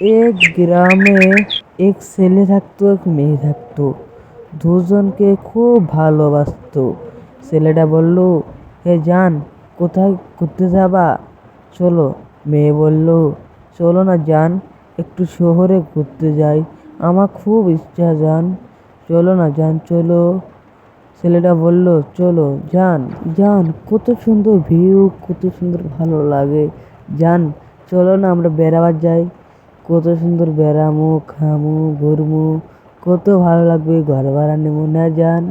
এক গ্রামে এক ছেলে থাকতো, এক মেয়ে থাকতো। দুজনকে খুব ভালোবাসতো। ছেলেটা বলল, হে জান, কোথায় ঘুরতে যাবা? চলো। মেয়ে বলল, চলো না জান, একটু শহরে ঘুরতে যাই, আমার খুব ইচ্ছা জান। চলো না জান, চলো। ছেলেটা বলল, চলো জান। জান, কত সুন্দর ভিউ, কত সুন্দর ভালো লাগে। জান, চলো না আমরা বেড়াবার যাই, কত সুন্দর বেড়ামু, খামু, ঘুরমু, কত ভালো লাগবে, ঘর ভাড়া নেবো না জান।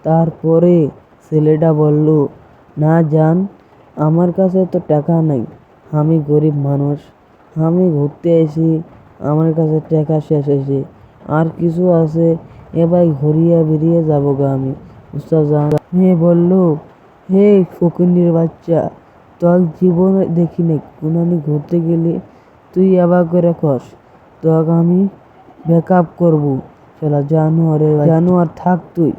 তারপরে ছেলেটা বলল, না জান, আমার কাছে তো টাকা নাই, আমি গরিব মানুষ, আমি ঘুরতে এসি, আমার কাছে টাকা শেষ হয়েছে, আর কিছু আছে এবার ঘুরিয়ে বেরিয়ে যাবো গা আমি। বুঝতে জান। মেয়ে বলল, হে ফকিন্নির বাচ্চা, তোর জীবনে দেখি নাই কোনানি ঘুরতে গেলে তুই আবার করে কস, তোকে আমি ব্যাকআপ করবো। শালা জানোয়ারের জানোয়ার, থাক তুই,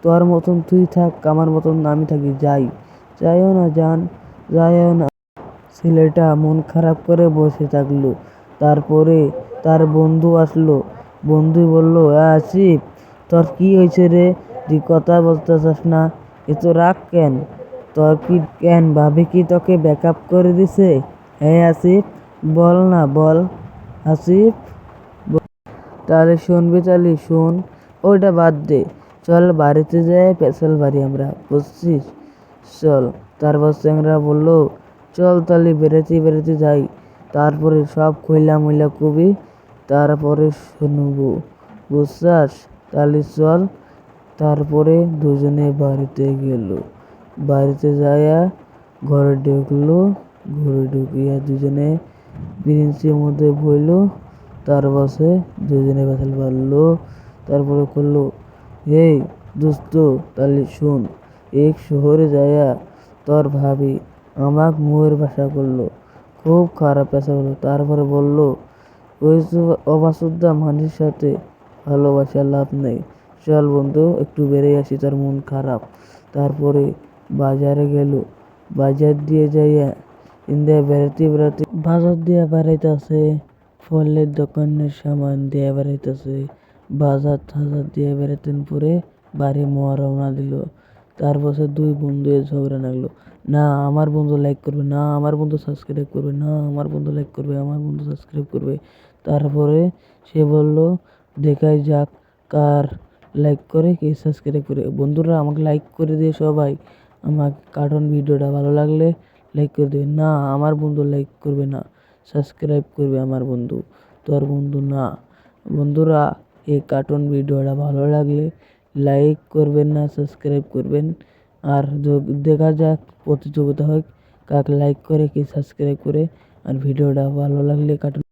তোর মতন তুই থাক, আমার মতন আমি থাকি, যাই। যাইও না জান, যাইও না। ছেলেটা মন খারাপ করে বসে থাকলো। তারপরে তার বন্ধু আসলো। বন্ধু বলল, আসিফ, তোর কি হয়েছে রে? তুই কথা বলতেছস না, এত রাগ কেন? তোর কি কেন, ভাবি কি তোকে ব্যাকআপ করে দিছে? হ্যাঁ আসিফ, বল না, বল আসিফ। তাহলে শুনবি, তাহলে শোন, ওইটা বাদ দে, চল বাড়িতে যাই, পেশাল বাড়ি আমরা, বুঝছিস? চল। তারপর চ্যাংরা বলল, চল তাহলে বেড়াতে বেড়াতে যাই, তারপরে সব খইলা মইলা কবি, তারপরে শুনবো, বুঝছাস? তাহলে চল। তারপরে দুজনে বাড়িতে গেল। বাড়িতে যাইয়া ঘরে ঢুকলো। ঘরে ঢুকিয়া দুজনে বেঞ্চের মধ্যে বইল। তার বসে দুজনে পেশাল পারলো। তারপরে করলো, এই দোস্ত, তাহলে শোন, এক শহরে যাইয়া তোর ভাবি আমাক মুয়ের ভাষা করলো, খুব খারাপ পেশা হলো। তারপরে বলল, ওই অবাসুদ্ধা মানুষের সাথে ভালোবাসা লাভ নেই, চল বন্ধু একটু বেড়ে আসি, তার মন খারাপ। তারপরে বাজারে গেল। বাজার দিয়ে যাইয়া ইন্দিয়া বেড়াতে বেড়াতে বাজার দিয়ে বেড়াইতেছে, ফলের দোকানের সামান দিয়ে বেড়াইতেছে, বাজার টাজার দিয়ে বেড়াতেন পরে বাড়ি মোয়া রওনা দিল। তারপর দুই বন্ধু ঝগড়া লাগলো, না আমার বন্ধু লাইক করবে, না আমার বন্ধু সাবস্ক্রাইব করবে, না আমার বন্ধু লাইক করবে, আমার বন্ধু সাবস্ক্রাইব করবে। তারপরে সে বলল, দেখাই যাক কার লাইক করে, কে সাবস্ক্রাইব করে। বন্ধুরা আমাকে লাইক করে দিয়ে সবাই, আমার কার্টুন ভিডিওটা ভালো লাগলে লাইক করে দেবে। না, আমার বন্ধু লাইক করবে না, সাবস্ক্রাইব করবে আমার বন্ধু, তোর বন্ধু না। বন্ধুরা, এই কার্টুন ভিডিওটা ভালো লাগলে লাইক করবেন না, সাবস্ক্রাইব করবেন। আর দেখা যাক, প্রতিযোগিতা হয় কাকে লাইক করে, কে সাবস্ক্রাইব করে। আর ভিডিওটা ভালো লাগলে কার্টুন